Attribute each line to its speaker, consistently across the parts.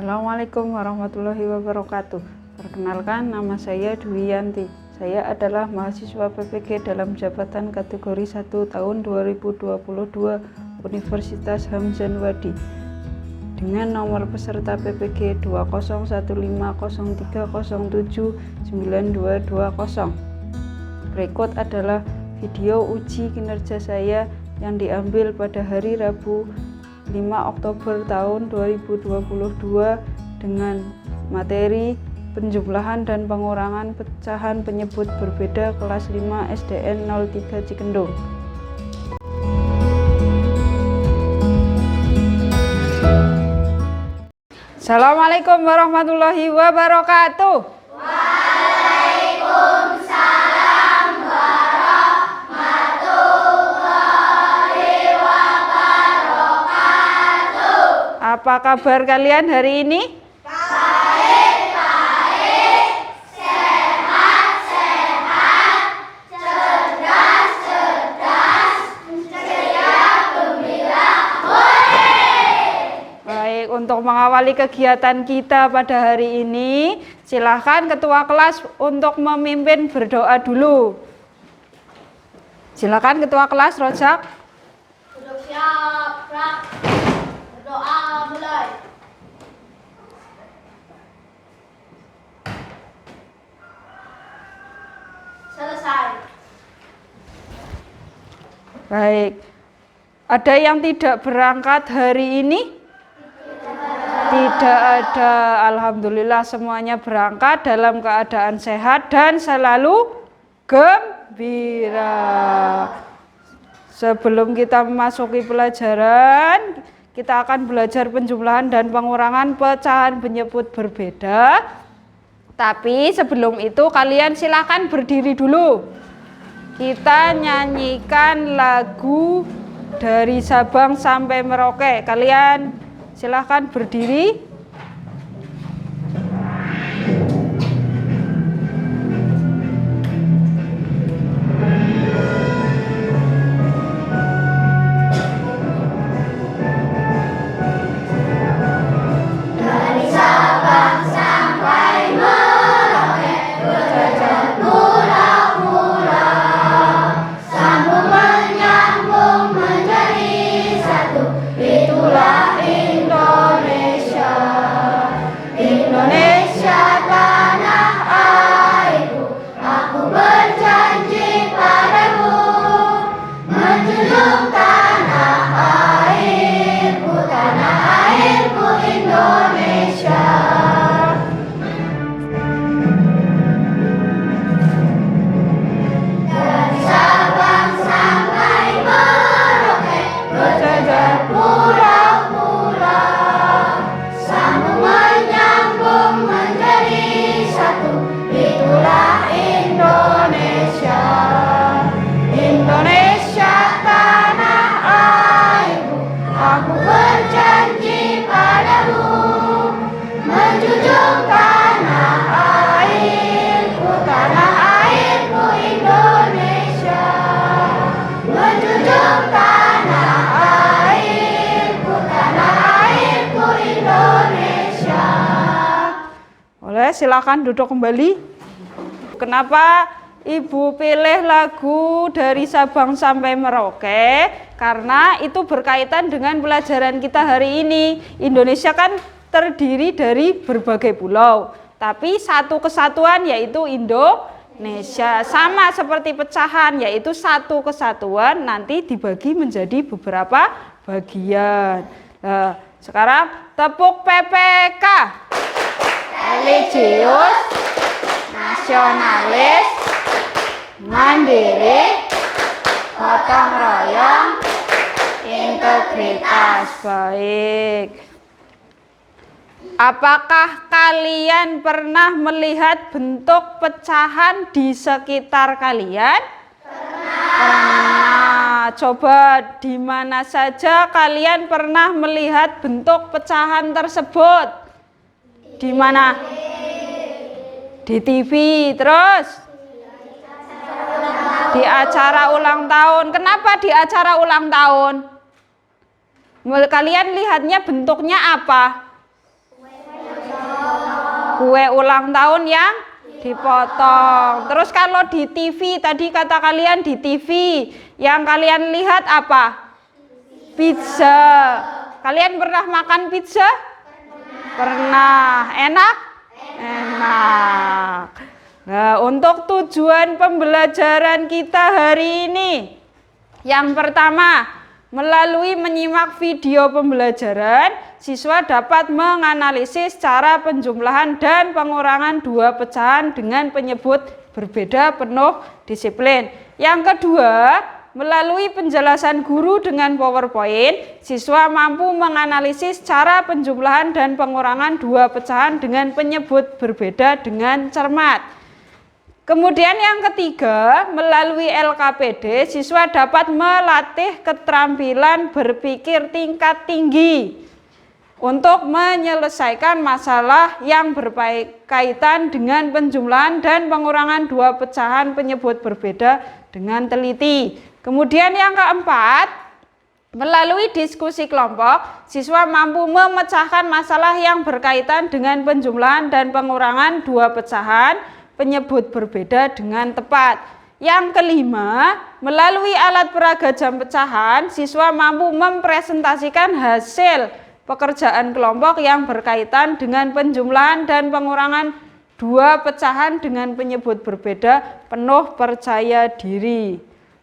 Speaker 1: Assalamualaikum warahmatullahi wabarakatuh. Perkenalkan, nama saya Dwi Yanti. Saya adalah mahasiswa PPG dalam jabatan kategori 1 tahun 2022 Universitas Hamzan Wadi dengan nomor peserta PPG 2015030792220. Berikut adalah video uji kinerja saya yang diambil pada hari Rabu 5 Oktober tahun 2022 dengan materi penjumlahan dan pengurangan pecahan penyebut berbeda kelas 5 SDN 03 Cikendung. Assalamualaikum warahmatullahi wabarakatuh.
Speaker 2: Waalaikumsalam warahmatullahi wabarakatuh.
Speaker 1: Apa kabar kalian hari ini?
Speaker 2: Baik, sehat, cerdas, ceria, gembira.
Speaker 1: Baik, untuk mengawali kegiatan kita pada hari ini, silahkan ketua kelas untuk memimpin berdoa dulu. Silakan ketua kelas, Rojak.
Speaker 2: Duduk siap, Rak. Berdoa mulai. Selesai.
Speaker 1: Baik. Ada yang tidak berangkat hari ini? Tidak ada. Alhamdulillah semuanya berangkat dalam keadaan sehat dan selalu gembira. Sebelum kita memasuki pelajaran, kita akan belajar penjumlahan dan pengurangan pecahan penyebut berbeda. Tapi sebelum itu kalian silakan berdiri dulu. Kita nyanyikan lagu dari Sabang sampai Merauke. Kalian silakan berdiri.
Speaker 2: Dari Sabang sampai Merauke, berjajar murah-murah, sambung menyambung menjadi satu. Itulah Indonesia, Indonesia tanah airku. Aku berjanji padamu, menjunjung tanah airku Indonesia. Dari Sabang sampai Merauke, berjajar pulau-pulau, sambung menyambung menjadi satu. Itulah Indonesia, Indonesia tanah airku. Aku berjanji padamu, menjunjung tanah airku Indonesia, menjunjung tanah airku Indonesia.
Speaker 1: Boleh, silakan duduk kembali. Kenapa Ibu pilih lagu dari Sabang sampai Merauke? Karena itu berkaitan dengan pelajaran kita hari ini. Indonesia kan terdiri dari berbagai pulau, tapi satu kesatuan yaitu Indonesia. Sama seperti pecahan, yaitu satu kesatuan nanti dibagi menjadi beberapa bagian. Nah, sekarang tepuk PPK. Religius, nasionalis, mandiri, gotong royong, integritas. Baik. Apakah kalian pernah melihat bentuk pecahan di sekitar kalian? Pernah. Coba di mana saja kalian pernah melihat bentuk pecahan tersebut? Di mana? Di TV. Terus? Di acara ulang tahun. Kenapa di acara ulang tahun? Kalian lihatnya bentuknya apa? Kue ulang tahun yang dipotong. Terus kalau di TV, tadi kata kalian di TV, yang kalian lihat apa? Pizza. Kalian pernah makan pizza? Pernah. Enak? Enak. Nah, untuk tujuan pembelajaran kita hari ini, yang pertama, melalui menyimak video pembelajaran, siswa dapat menganalisis cara penjumlahan dan pengurangan dua pecahan dengan penyebut berbeda penuh disiplin. Yang kedua, melalui penjelasan guru dengan PowerPoint, siswa mampu menganalisis cara penjumlahan dan pengurangan dua pecahan dengan penyebut berbeda dengan cermat. Kemudian yang ketiga, melalui LKPD, siswa dapat melatih keterampilan berpikir tingkat tinggi untuk menyelesaikan masalah yang berkaitan dengan penjumlahan dan pengurangan dua pecahan penyebut berbeda dengan teliti. Kemudian yang keempat, melalui diskusi kelompok, siswa mampu memecahkan masalah yang berkaitan dengan penjumlahan dan pengurangan dua pecahan penyebut berbeda dengan tepat. Yang kelima, melalui alat peraga jam pecahan, siswa mampu mempresentasikan hasil pekerjaan kelompok yang berkaitan dengan penjumlahan dan pengurangan dua pecahan dengan penyebut berbeda penuh percaya diri.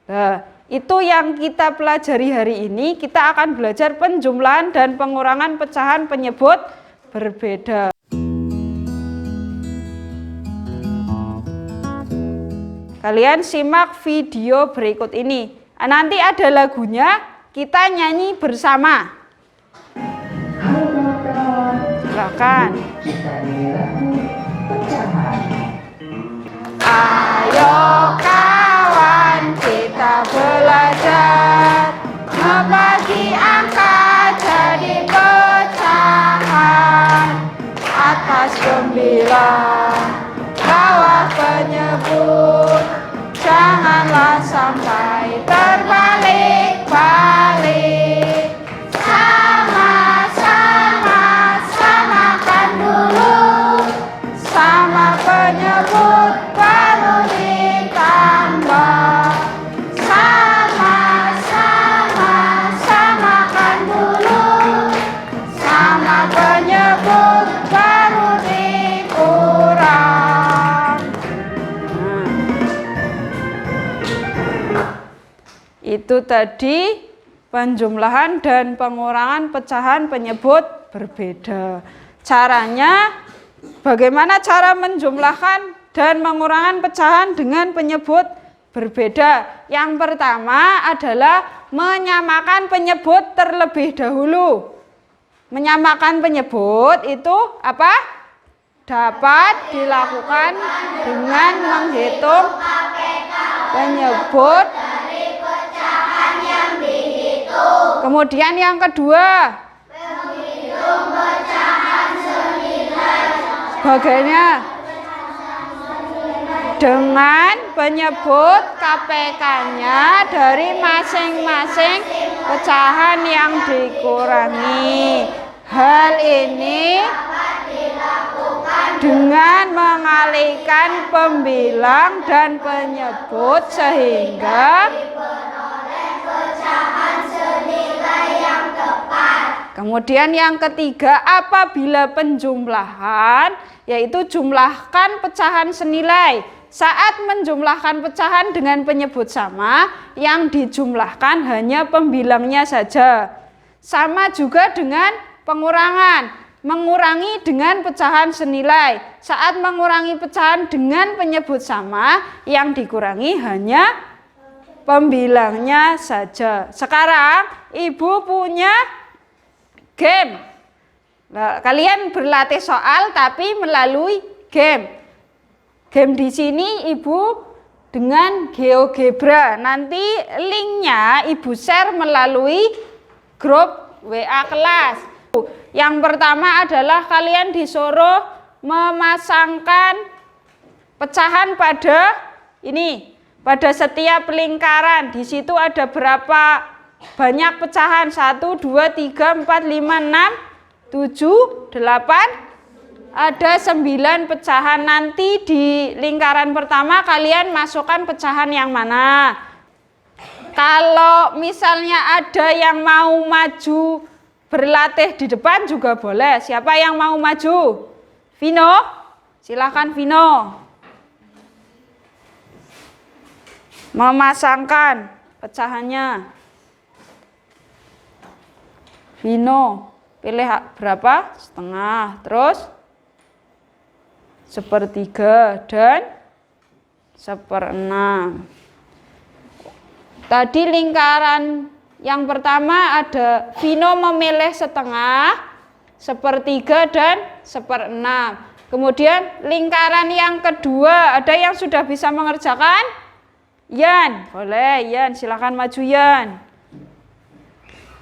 Speaker 1: Nah, itu yang kita pelajari hari ini. Kita akan belajar penjumlahan dan pengurangan pecahan penyebut berbeda. Kalian simak video berikut ini. Nanti ada lagunya, kita nyanyi bersama. Silakan. Ayo kawan, kita belajar membagi angka jadi pecahan. Atas 9, bawah penyebut, janganlah sampai terbalik-balik. Sama-sama samakan dulu, sama penyebut baru ditambah. Sama-sama samakan dulu, sama penyebut baru dikurang. Itu tadi penjumlahan dan pengurangan pecahan penyebut berbeda. Caranya, bagaimana cara menjumlahkan dan mengurangan pecahan dengan penyebut berbeda? Yang pertama adalah menyamakan penyebut terlebih dahulu. Menyamakan penyebut itu apa? Dapat dilakukan dengan menghitung penyebut. Kemudian yang kedua, menghitung pecahan senilai. Bagaimana? Dengan penyebut KPK-nya dari masing-masing pecahan yang dikurangi. Hal ini dengan mengalihkan pembilang dan penyebut sehingga kemudian yang ketiga, apabila penjumlahan, yaitu jumlahkan pecahan senilai. Saat menjumlahkan pecahan dengan penyebut sama, yang dijumlahkan hanya pembilangnya saja. Sama juga dengan pengurangan, mengurangi dengan pecahan senilai. Saat mengurangi pecahan dengan penyebut sama, yang dikurangi hanya pembilangnya saja. Sekarang Ibu punya game. Nah, kalian berlatih soal tapi melalui game. Game di sini Ibu dengan GeoGebra. Nanti linknya Ibu share melalui grup WA kelas. Yang pertama adalah kalian disuruh memasangkan pecahan pada ini, pada setiap lingkaran. Di situ ada berapa banyak pecahan? 1, 2, 3, 4, 5, 6, 7, 8, ada 9 pecahan. Nanti di lingkaran pertama kalian masukkan pecahan yang mana. Kalau misalnya ada yang mau maju berlatih di depan juga boleh. Siapa yang mau maju? Vino? Silakan Vino. Memasangkan pecahannya. Vino, pilih berapa? Setengah. Terus 1/3 dan 1/6. Tadi lingkaran yang pertama ada Vino memilih setengah, 1/3 dan 1/6. Kemudian lingkaran yang kedua ada yang sudah bisa mengerjakan? Yan, boleh Yan, silakan maju Yan.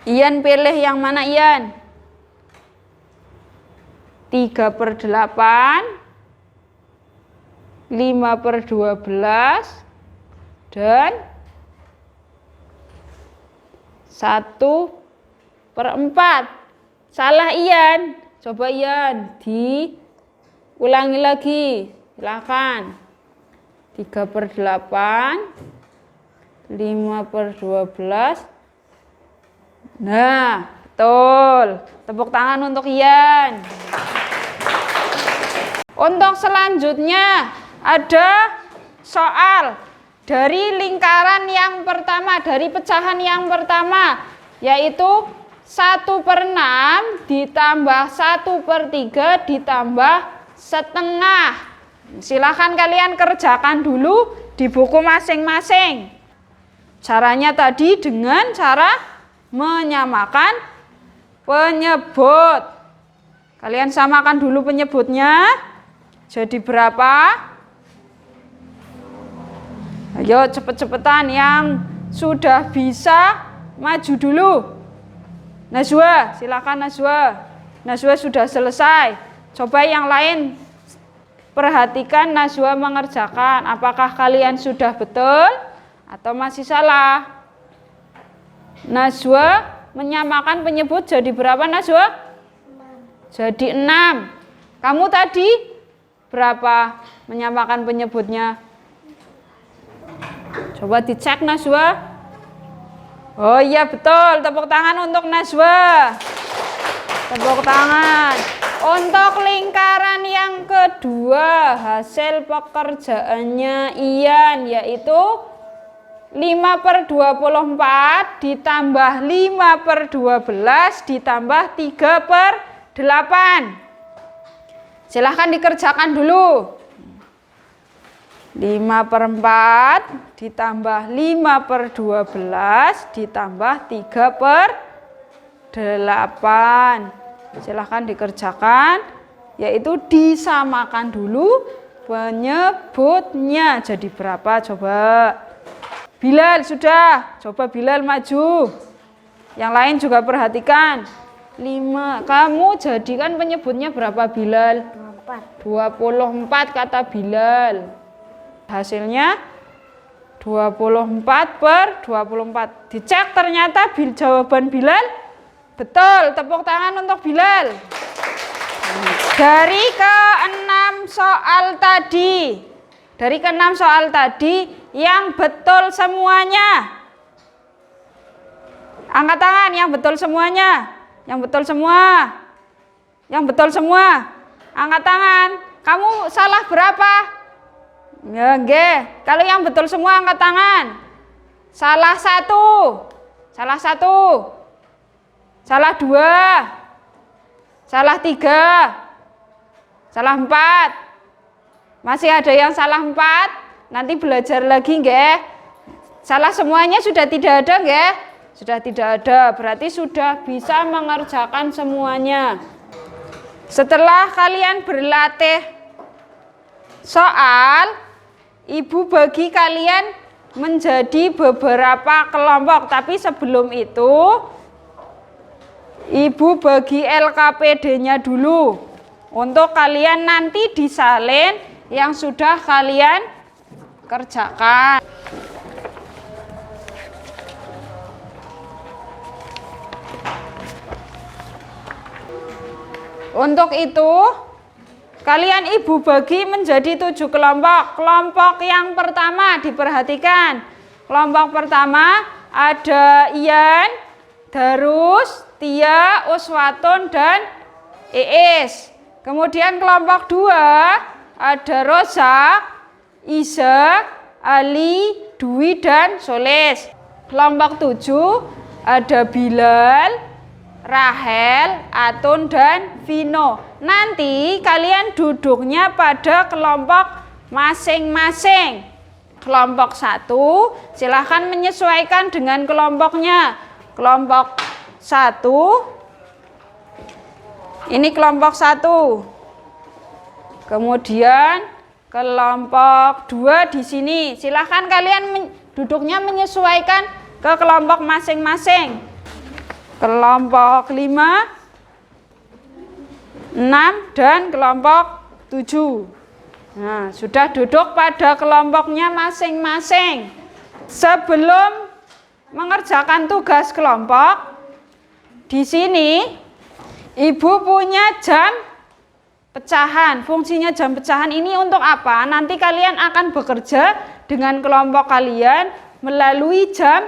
Speaker 1: Ian pilih yang mana Ian? 3/8, 5/12 dan 1/4. Salah Ian. Coba Ian diulangi lagi. Silakan. 3/8, 5/12. Nah, betul. Tepuk tangan untuk Ian. Untuk selanjutnya ada soal dari lingkaran yang pertama, dari pecahan yang pertama, yaitu 1/6 ditambah 1/3 ditambah setengah. Silakan kalian kerjakan dulu di buku masing-masing. Caranya tadi dengan cara menyamakan penyebut. Kalian samakan dulu penyebutnya. Jadi berapa? Ayo cepet-cepetan yang sudah bisa maju dulu. Najwa, silakan Najwa. Najwa sudah selesai. Coba yang lain perhatikan Najwa mengerjakan. Apakah kalian sudah betul atau masih salah? Najwa menyamakan penyebut jadi berapa Najwa? 6. Jadi 6. Kamu tadi berapa menyamakan penyebutnya? Coba dicek Najwa. Oh iya betul, tepuk tangan untuk Najwa. Tepuk tangan. Untuk lingkaran yang kedua, hasil pekerjaannya Ian yaitu 5/24 ditambah 5/12 ditambah 3/8. Silahkan dikerjakan dulu. 5/4 ditambah 5/12 ditambah 3/8. Silahkan dikerjakan, yaitu disamakan dulu penyebutnya. Jadi berapa coba? Bilal sudah, coba Bilal maju. Yang lain juga perhatikan. 5, kamu jadikan penyebutnya berapa Bilal? 24 kata Bilal. Hasilnya 24/24. Dicek ternyata jawaban Bilal betul. Tepuk tangan untuk Bilal. Dari ke-6 soal tadi. Dari ke-6 soal tadi yang betul semuanya. Angkat tangan yang betul semuanya. Yang betul semua. Yang betul semua. Angkat tangan. Kamu salah berapa? Ya, nggih. Kalau yang betul semua angkat tangan. Salah 1. Salah 1. Salah 2. Salah 3. Salah 4. Masih ada yang salah 4. Nanti belajar lagi nggih. Salah semuanya sudah tidak ada nggih? Sudah tidak ada. Berarti sudah bisa mengerjakan semuanya. Setelah kalian berlatih soal, Ibu bagi kalian menjadi beberapa kelompok. Tapi sebelum itu, Ibu bagi LKPD-nya dulu. Untuk kalian nanti disalin yang sudah kalian kerjakan. Untuk itu, Kalian ibu bagi menjadi 7 kelompok. Kelompok yang pertama diperhatikan. Kelompok pertama ada Ian, Darus, Tia, Uswatun, dan Iis. Kemudian kelompok 2 ada Rosa, Isa, Ali, Dwi, dan Solis. Kelompok 7 ada Bilal, Rahel, Atun, dan Vino. Nanti kalian duduknya pada kelompok masing-masing. Kelompok 1 silahkan menyesuaikan dengan kelompoknya. Kelompok 1 ini kelompok 1. Kemudian kelompok 2 di sini. Silahkan kalian duduknya menyesuaikan ke kelompok masing-masing. Kelompok 5, 6, dan kelompok 7. Nah, sudah duduk pada kelompoknya masing-masing. Sebelum mengerjakan tugas kelompok, di sini ibu punya jam pecahan. Fungsinya jam pecahan ini untuk apa? Nanti kalian akan bekerja dengan kelompok kalian melalui jam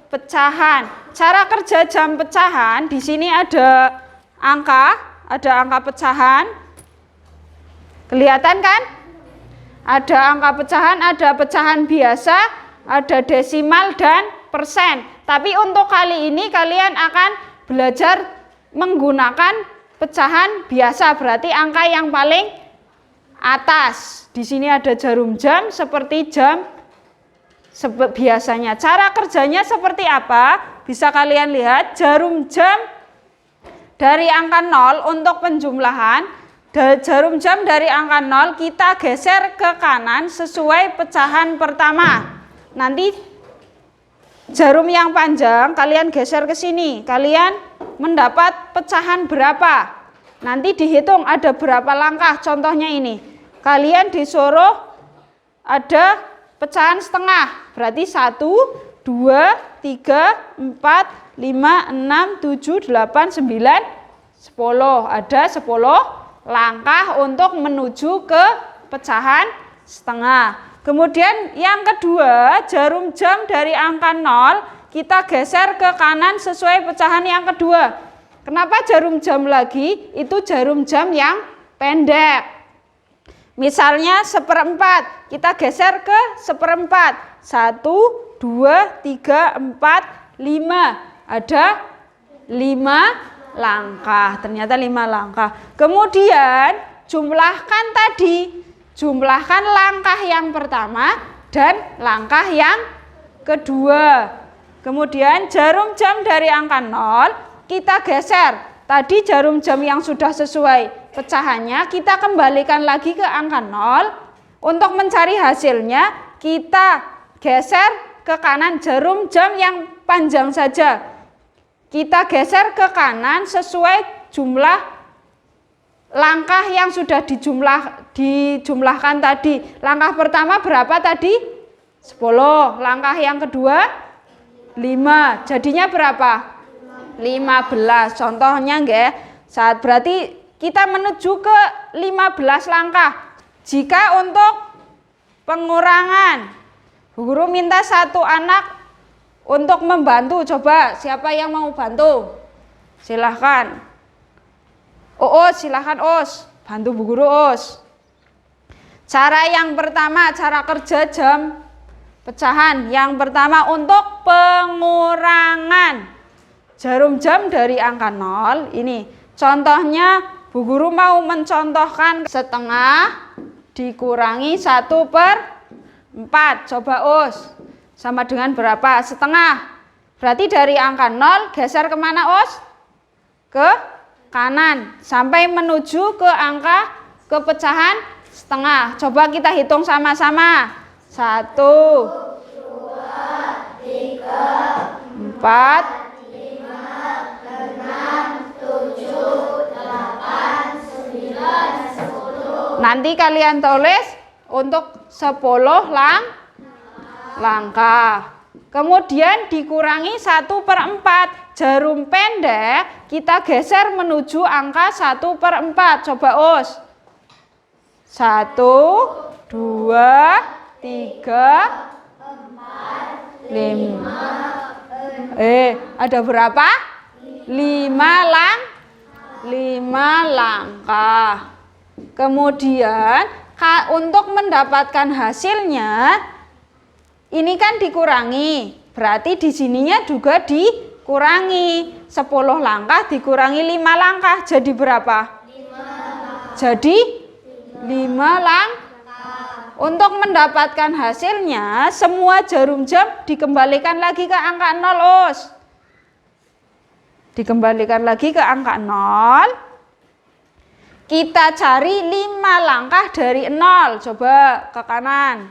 Speaker 1: pecahan. Cara kerja jam pecahan, di sini ada angka pecahan. Kelihatan kan? Ada angka pecahan, ada pecahan biasa, ada desimal dan persen. Tapi untuk kali ini kalian akan belajar menggunakan pecahan biasa, berarti angka yang paling atas. Di sini ada jarum jam seperti jam biasanya. Cara kerjanya seperti apa? Bisa kalian lihat jarum jam dari angka 0 untuk penjumlahan. Jarum jam dari angka 0 kita geser ke kanan sesuai pecahan pertama. Nanti jarum yang panjang kalian geser ke sini. Kalian mendapat pecahan berapa? Nanti dihitung ada berapa langkah. Contohnya ini. Kalian disuruh ada pecahan setengah. Berarti 1, 2, 3, 4, 5, 6, 7, 8, 9, 10. Ada 10 langkah untuk menuju ke pecahan setengah. Kemudian yang kedua, jarum jam dari angka 0 kita geser ke kanan sesuai pecahan yang kedua. Kenapa jarum jam lagi? Itu jarum jam yang pendek. Misalnya 1/4, kita geser ke 1/4. 1, 2, 3, 4, 5. Ada 5 langkah, ternyata 5 langkah. Kemudian jumlahkan jumlahkan langkah yang pertama dan langkah yang kedua. Kemudian jarum jam dari angka 0 kita geser. Tadi jarum jam yang sudah sesuai pecahannya kita kembalikan lagi ke angka 0. Untuk mencari hasilnya kita geser ke kanan, jarum jam yang panjang saja kita geser ke kanan sesuai jumlah langkah yang sudah dijumlahkan tadi. Langkah pertama berapa tadi? 10. Langkah yang kedua 5. Jadinya berapa? 15. Contohnya nggih. Saat berarti kita menuju ke 15 langkah. Jika untuk pengurangan, Bu Guru minta satu anak untuk membantu. Coba siapa yang mau bantu? Silahkan. Uus, silahkan Us. Bantu Bu Guru Us. Cara yang pertama, cara kerja jam pecahan. Yang pertama untuk pengurangan. Jarum jam dari angka 0 ini. Contohnya Bu Guru mau mencontohkan setengah dikurangi 1/4. Coba Us. Sama dengan berapa? Setengah. Berarti dari angka 0 geser kemana Us? Ke kanan. Sampai menuju ke angka kepecahan setengah. Coba kita hitung sama-sama. 1, 2, 3, 4, 5, 6, 7, 8, 9, 10. Nanti kalian tulis untuk 10 langkah. Kemudian dikurangi 1/4. Jarum pendek kita geser menuju angka 1/4. Coba Us. 1, 2, 3, 5. Ada berapa? 5 langkah. Kemudian untuk mendapatkan hasilnya ini kan dikurangi. Berarti di sininya juga dikurangi. 10 langkah dikurangi 5 langkah jadi berapa? 5. Jadi 5 langkah. Untuk mendapatkan hasilnya, semua jarum jam dikembalikan lagi ke angka 0, Us. Dikembalikan lagi ke angka 0. Kita cari 5 langkah dari 0. Coba ke kanan.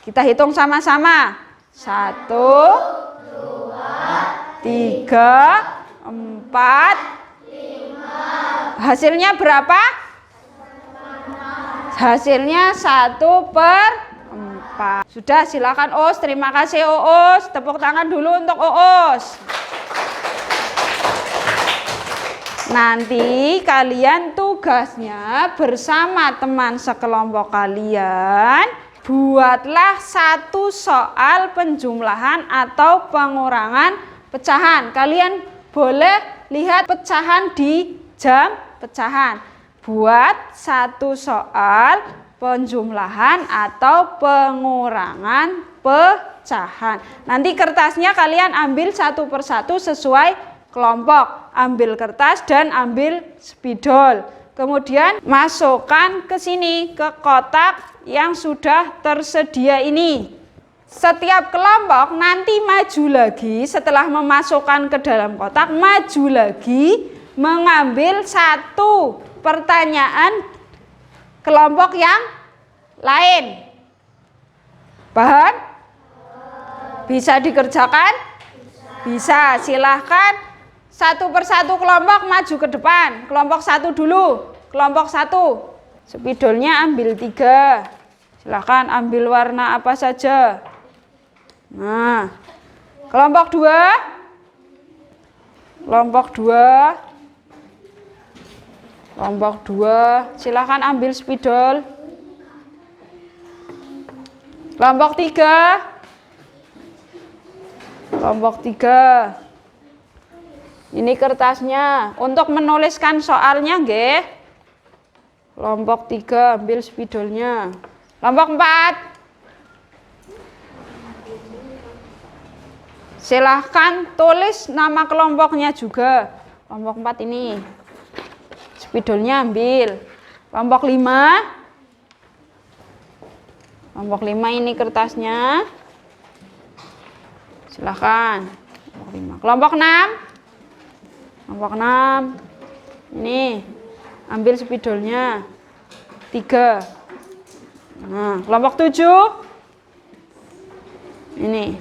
Speaker 1: Kita hitung sama-sama. 1, 2, 3, 4, 5. Hasilnya berapa? Hasilnya 1/4. Sudah, silakan Us. Terima kasih Us. Tepuk tangan dulu untuk Us. Nanti kalian tugasnya bersama teman sekelompok kalian buatlah 1 soal penjumlahan atau pengurangan pecahan. Kalian boleh lihat pecahan di jam pecahan. Buat 1 soal penjumlahan atau pengurangan pecahan. Nanti kertasnya kalian ambil satu persatu sesuai kelompok. Ambil kertas dan ambil spidol. Kemudian masukkan ke sini, ke kotak yang sudah tersedia ini. Setiap kelompok nanti maju lagi setelah memasukkan ke dalam kotak, maju lagi mengambil 1 pertanyaan kelompok yang lain. Paham? Bisa dikerjakan? Bisa. Silahkan 1 persatu kelompok maju ke depan. Kelompok 1 dulu. Kelompok 1. Spidolnya ambil 3. Silahkan ambil warna apa saja. Nah, kelompok 2. Kelompok 2. Kelompok 2, silakan ambil spidol. Kelompok 3. Kelompok 3. Ini kertasnya untuk menuliskan soalnya, nggih. Kelompok 3 ambil spidolnya. Kelompok 4. Silahkan tulis nama kelompoknya juga. Kelompok 4 ini. Spidolnya ambil. Kelompok 5. Kelompok 5 ini kertasnya. Silahkan. Kelompok 6. Kelompok 6. Ini. Ambil spidolnya. 3. Nah, kelompok 7. Ini.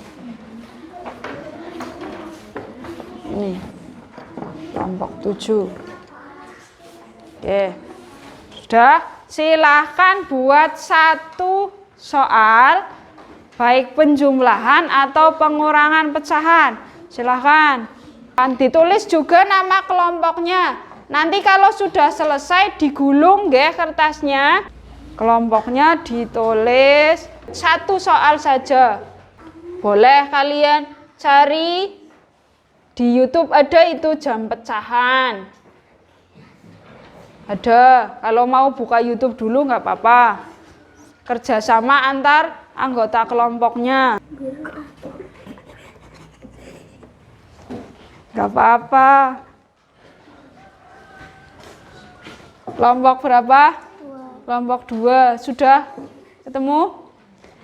Speaker 1: Ini. Kelompok 7. Oke, sudah. Silahkan buat 1 soal, baik penjumlahan atau pengurangan pecahan. Silahkan. Ditulis juga nama kelompoknya. Nanti kalau sudah selesai digulung nggih kertasnya. Kelompoknya ditulis 1 soal saja. Boleh kalian cari di YouTube, ada itu jam pecahan. Ada, kalau mau buka YouTube dulu nggak apa-apa. Kerjasama antar anggota kelompoknya. Nggak apa-apa. Kelompok berapa? 2. Kelompok 2, sudah ketemu?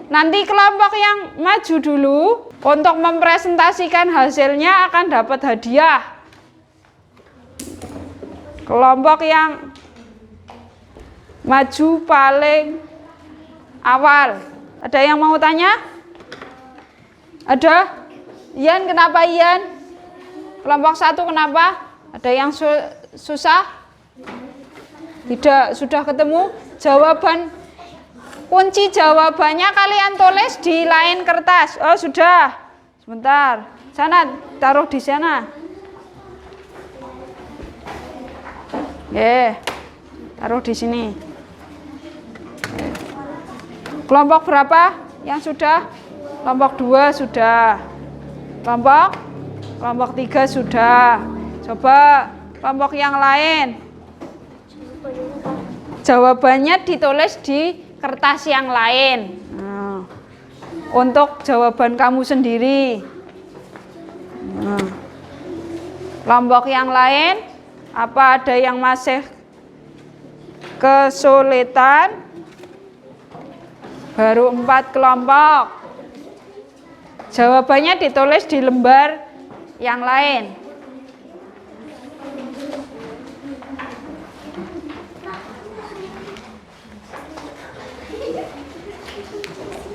Speaker 1: Nanti kelompok yang maju dulu untuk mempresentasikan hasilnya akan dapat hadiah. Kelompok yang maju paling awal. Ada yang mau tanya? Ada? Ian, kenapa Ian? Kelompok 1 kenapa? Ada yang susah? Tidak, sudah ketemu? Jawaban, kunci jawabannya kalian tulis di lain kertas. Oh sudah, sebentar. Sana, taruh di sana. Taruh di sini. Kelompok berapa yang sudah? Kelompok 2 sudah. Kelompok 3 sudah. Coba kelompok yang lain. Jawabannya ditulis di kertas yang lain. Nah, untuk jawaban kamu sendiri. Nah, kelompok yang lain, apa ada yang masih kesulitan? Baru 4 kelompok. Jawabannya ditulis di lembar yang lain.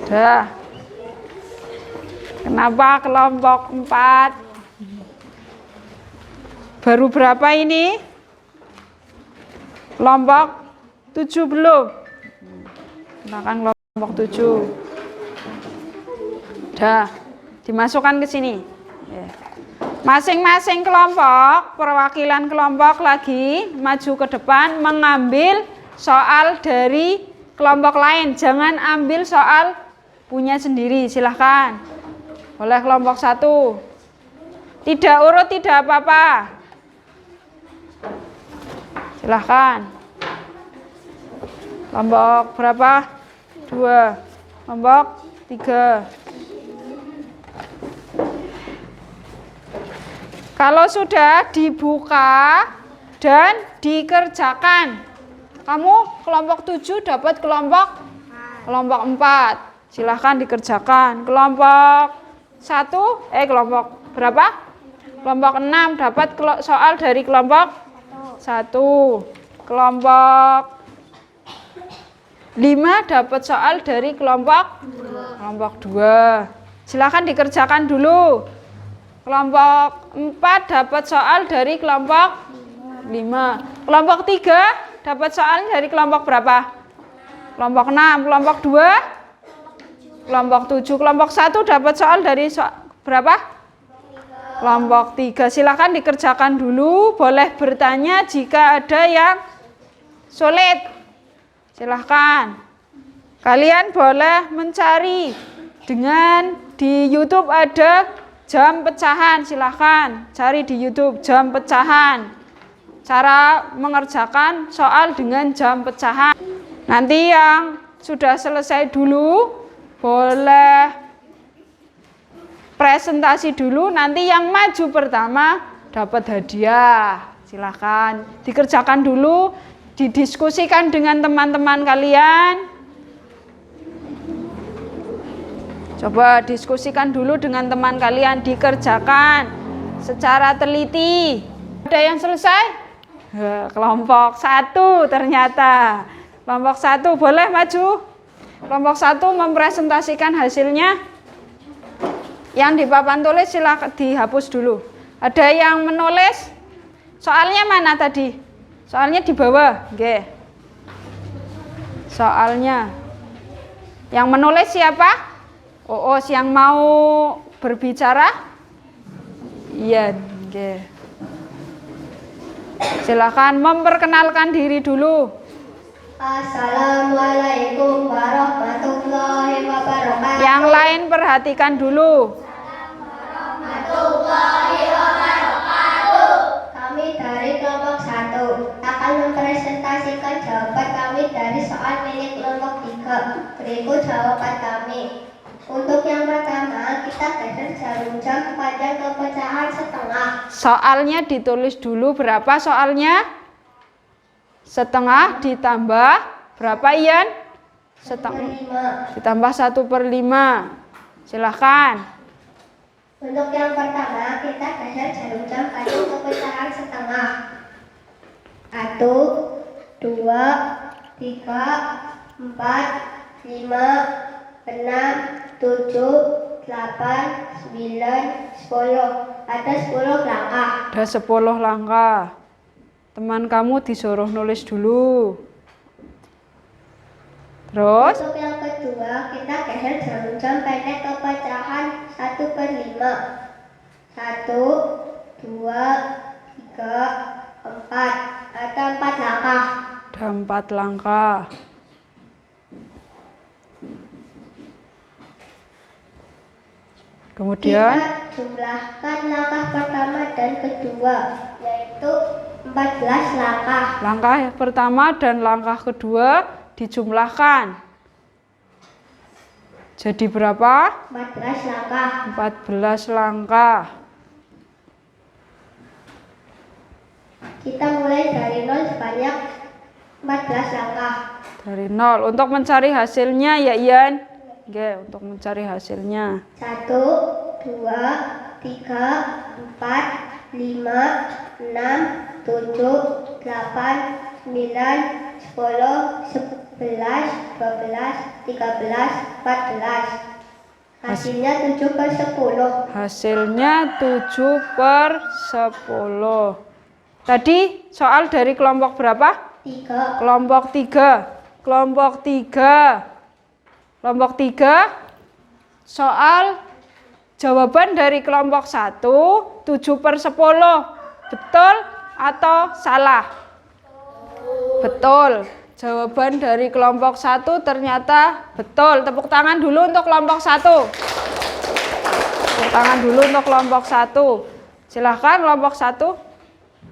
Speaker 1: Dah. Kenapa kelompok 4? Baru berapa ini? Kelompok 7 belum? Silakan kelompok 7. Dah, dimasukkan ke sini. Masing-masing kelompok, perwakilan kelompok lagi maju ke depan mengambil soal dari kelompok lain. Jangan ambil soal punya sendiri, silahkan. Boleh kelompok 1. Tidak urut, tidak apa-apa. Silahkan. Kelompok berapa? 2. Kelompok 3. Kalau sudah dibuka dan dikerjakan, kamu kelompok 7 dapat kelompok 4. Silahkan dikerjakan. Kelompok 1, kelompok berapa? Kelompok 6 dapat soal dari kelompok 1. Kelompok 5 dapat soal dari kelompok 2. Silahkan dikerjakan dulu. Kelompok 4 dapat soal dari kelompok 5. Kelompok 3 dapat soal dari kelompok berapa? Kelompok 6. Kelompok 2? Kelompok 7. Kelompok 1 dapat soal dari berapa? Kelompok 3. Silakan dikerjakan dulu. Boleh bertanya jika ada yang sulit. Silahkan. Kalian boleh mencari dengan di YouTube ada jam pecahan. Silahkan cari di YouTube jam pecahan. Cara mengerjakan soal dengan jam pecahan. Nanti yang sudah selesai dulu boleh presentasi dulu. Nanti yang maju pertama dapat hadiah. Silahkan dikerjakan dulu, didiskusikan dengan teman-teman kalian. Coba diskusikan dulu dengan teman kalian, dikerjakan secara teliti. Ada yang selesai? Kelompok 1 ternyata. Kelompok 1 boleh maju. Kelompok 1 mempresentasikan hasilnya. Yang di papan tulis silakan dihapus dulu. Ada yang menulis? Soalnya mana tadi? Soalnya di bawah. Oke. Soalnya. Yang menulis siapa? Yang mau berbicara? Iya, oke. Silakan memperkenalkan diri dulu.
Speaker 2: Assalamualaikum warahmatullahi wabarakatuh.
Speaker 1: Yang lain perhatikan dulu.
Speaker 2: Warahmatullahi wabarakatuh. Kami dari kelompok 1 akan mempresentasikan jawaban kami dari soal milik kelompok 3. Berikut jawaban kami. Untuk yang pertama, kita geser jarum jam panjang ke pecahan setengah.
Speaker 1: Soalnya ditulis dulu berapa soalnya? Setengah ditambah berapa, Ian? Setengah. Ditambah 1/5. Silahkan.
Speaker 2: Untuk yang pertama, kita geser jarum jam panjang ke pecahan setengah. 1, 2, 3, 4, 5, 6, 7, 8, 9, 10. Ada 10 langkah.
Speaker 1: Ada 10 langkah. Teman kamu disuruh nulis dulu. Terus?
Speaker 2: Untuk yang kedua, kita geser jarum jam pendek ke pecahan 1/5. 1, 2, 3, 4. Ada 4 langkah.
Speaker 1: Ada 4 langkah. Kemudian
Speaker 2: Kita jumlahkan langkah pertama dan kedua, yaitu 14 langkah.
Speaker 1: langkah pertama dan langkah kedua dijumlahkan. Jadi berapa?
Speaker 2: 14 langkah.
Speaker 1: 14 langkah.
Speaker 2: Kita mulai dari 0 sebanyak 14 langkah.
Speaker 1: Dari 0. Untuk mencari hasilnya ya Ian. Oke, untuk mencari hasilnya.
Speaker 2: 1, 2, 3, 4, 5, 6, 7, 8, 9, 10, 11, 12, 13, 14. Hasilnya 7/10.
Speaker 1: Hasilnya 7/10. Tadi soal dari kelompok berapa?
Speaker 2: 3.
Speaker 1: Kelompok 3. Kelompok 3. Kelompok 3. Soal jawaban dari kelompok 1, 7/10. Betul atau salah? Betul. Jawaban dari kelompok 1 ternyata betul. Tepuk tangan dulu untuk kelompok 1. Tepuk tangan dulu untuk kelompok 1. Silahkan kelompok 1.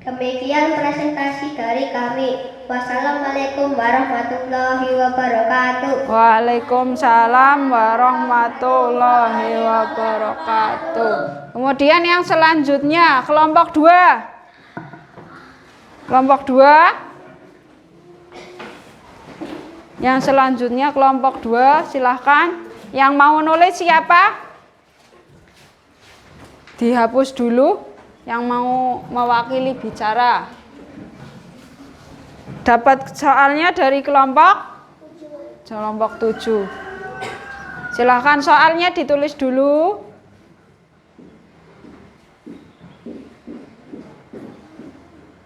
Speaker 2: Demikian presentasi dari kami. Wassalamualaikum warahmatullahi wabarakatuh.
Speaker 1: Waalaikumsalam warahmatullahi wabarakatuh. Kemudian yang selanjutnya kelompok 2. Kelompok 2. Yang selanjutnya kelompok 2, silahkan. Yang mau nulis siapa? Dihapus dulu. Yang mau mewakili bicara. Dapat soalnya dari kelompok 7. Silahkan soalnya ditulis dulu.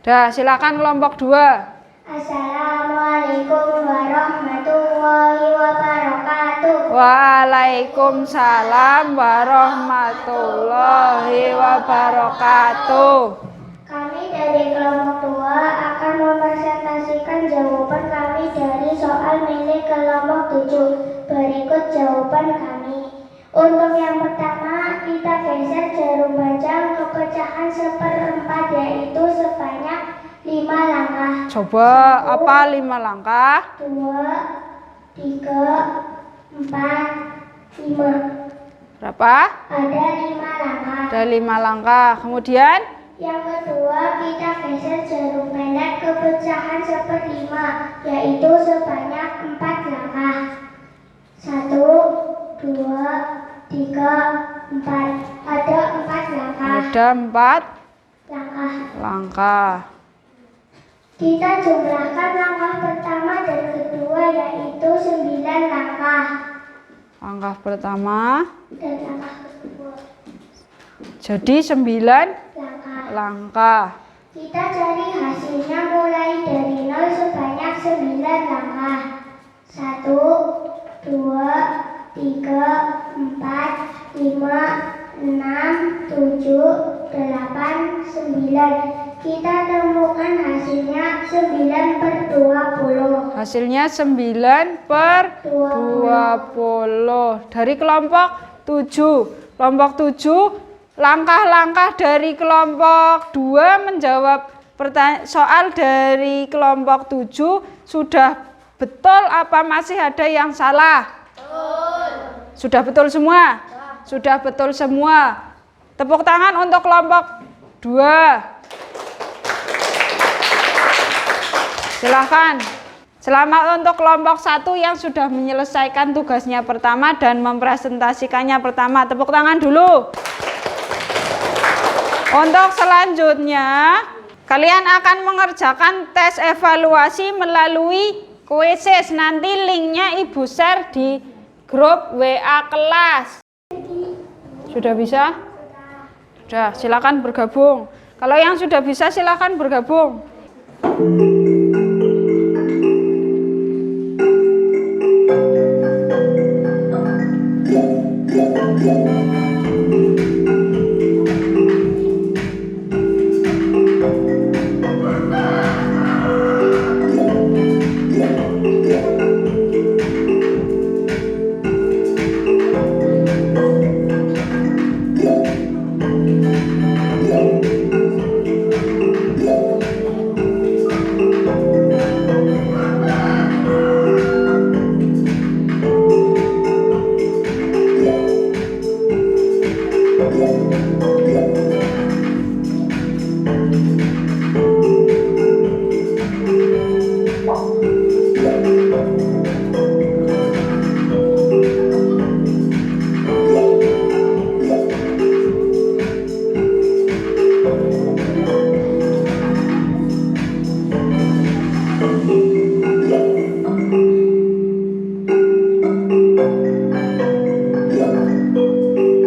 Speaker 1: Dah, silakan kelompok 2.
Speaker 2: Assalamualaikum warahmatullahi wabarakatuh.
Speaker 1: Waalaikumsalam warahmatullahi wabarakatuh.
Speaker 2: Kami dari kelompok 2 akan mempresentasikan jawaban kami dari soal milik kelompok 7. Berikut jawaban kami. Untuk yang pertama, kita geser jarum bajang ke pecahan 1/4, yaitu sebanyak 5 langkah.
Speaker 1: Coba apa 5 langkah?
Speaker 2: 2, 3, 4, 5.
Speaker 1: Berapa?
Speaker 2: Ada 5 langkah.
Speaker 1: Ada 5 langkah. Kemudian
Speaker 2: Yang kedua, kita geser jarum pendek ke pecahan 1/5, yaitu sebanyak 4 langkah. 1, 2, 3, 4. Ada 4 langkah.
Speaker 1: ada 4
Speaker 2: Langkah.
Speaker 1: langkah.
Speaker 2: Kita jumlahkan langkah pertama dan kedua, yaitu 9 langkah.
Speaker 1: Langkah pertama
Speaker 2: Dan langkah kedua.
Speaker 1: jadi 9
Speaker 2: Langkah.
Speaker 1: langkah.
Speaker 2: Kita cari hasilnya mulai dari 0 sebanyak 9 langkah. 1, 2, 3, 4, 5, 6, 7, 8, 9. Kita temukan hasilnya 9/20.
Speaker 1: Hasilnya 9/20 dari kelompok 7. Kelompok 7, langkah-langkah dari kelompok 2 menjawab soal dari kelompok 7 sudah betul apa masih ada yang salah? Betul. Sudah betul semua? Sudah betul semua. Tepuk tangan untuk kelompok 2. Silahkan. Selamat untuk kelompok 1 yang sudah menyelesaikan tugasnya pertama dan mempresentasikannya pertama. Tepuk tangan dulu. Untuk selanjutnya, kalian akan mengerjakan tes evaluasi melalui kuisis. Nanti linknya Ibu share di grup WA kelas. Sudah bisa? Sudah, silakan bergabung. Kalau yang sudah bisa silakan bergabung.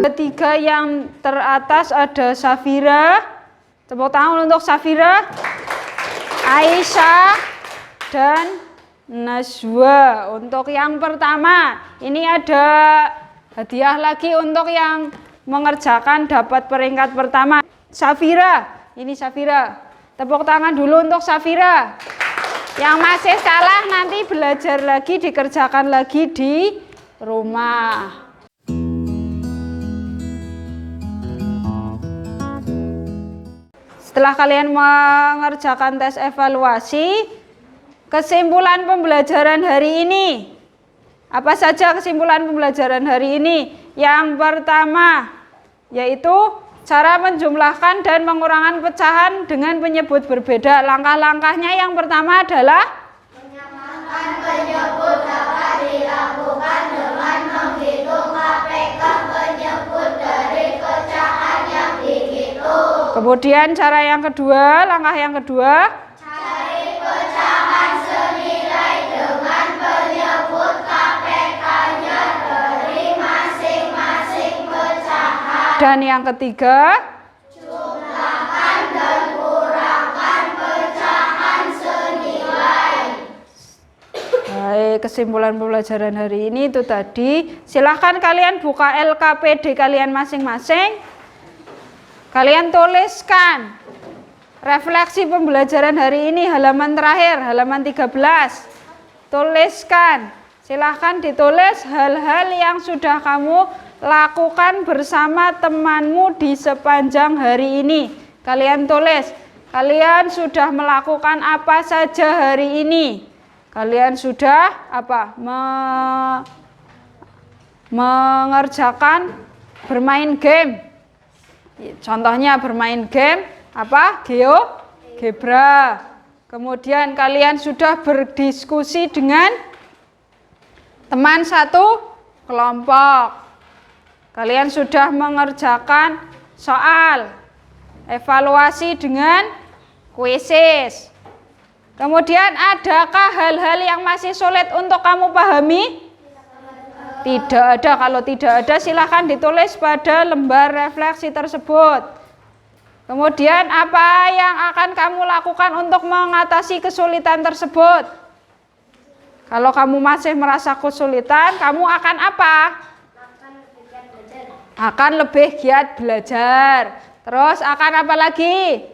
Speaker 1: Ketiga yang teratas ada Safira. Tepuk tangan untuk Safira, Aisyah, dan Najwa. Untuk yang pertama, ini ada hadiah lagi untuk yang mengerjakan dapat peringkat pertama. Safira, ini Safira. Tepuk tangan dulu untuk Safira. Yang masih salah nanti belajar lagi, dikerjakan lagi di rumah. Setelah kalian mengerjakan tes evaluasi, kesimpulan pembelajaran hari ini. Apa saja kesimpulan pembelajaran hari ini? Yang pertama, yaitu cara menjumlahkan dan mengurangi pecahan dengan penyebut berbeda. Langkah-langkahnya yang pertama adalah
Speaker 2: Menyamakan penyebut dapat dilakukan dengan menghitung KPK penyebut dari pecahan yang dihitung.
Speaker 1: Kemudian cara yang kedua, langkah yang kedua,
Speaker 2: Cari pecahan senilai dengan penyebut KPK-nya dari masing-masing pecahan.
Speaker 1: dan yang ketiga,
Speaker 2: Jumlahkan dan kurangkan pecahan senilai.
Speaker 1: baik, kesimpulan pembelajaran hari ini itu tadi. Silahkan kalian buka LKPD kalian masing-masing. Kalian tuliskan refleksi pembelajaran hari ini halaman terakhir, halaman 13. Tuliskan, silahkan ditulis hal-hal yang sudah kamu lakukan bersama temanmu di sepanjang hari ini. Kalian tulis, kalian sudah melakukan apa saja hari ini. Kalian sudah mengerjakan bermain game. Contohnya bermain game GeoGebra. Kemudian kalian sudah berdiskusi dengan teman satu kelompok. Kalian sudah mengerjakan soal evaluasi dengan kuisis. Kemudian adakah hal-hal yang masih sulit untuk kamu pahami? Tidak ada. Kalau tidak ada, silahkan ditulis pada lembar refleksi tersebut. Kemudian apa yang akan kamu lakukan untuk mengatasi kesulitan tersebut? Kalau kamu masih merasa kesulitan, kamu akan apa? Akan lebih giat belajar. Terus akan apa lagi?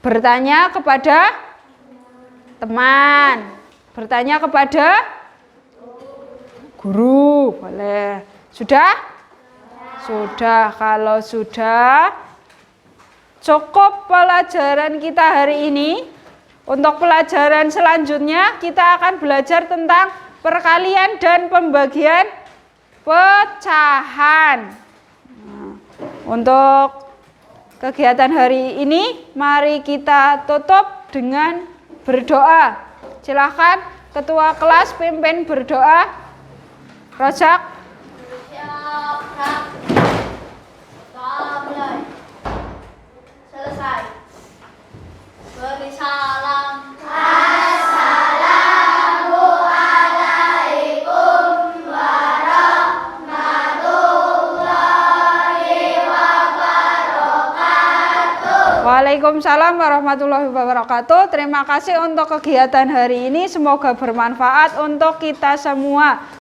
Speaker 1: Bertanya kepada teman. Bertanya kepada guru, boleh. Sudah? Sudah. Kalau sudah, cukup pelajaran kita hari ini. Untuk pelajaran selanjutnya, kita akan belajar tentang perkalian dan pembagian pecahan. Untuk kegiatan hari ini, mari kita tutup dengan berdoa. Silakan ketua kelas pimpin berdoa. Rojak.
Speaker 2: Siap, Kak. Mulai. Selesai. Beri salam. Assalamualaikum warahmatullahi wabarakatuh.
Speaker 1: Waalaikumsalam warahmatullahi wabarakatuh. Terima kasih untuk kegiatan hari ini. Semoga bermanfaat untuk kita semua.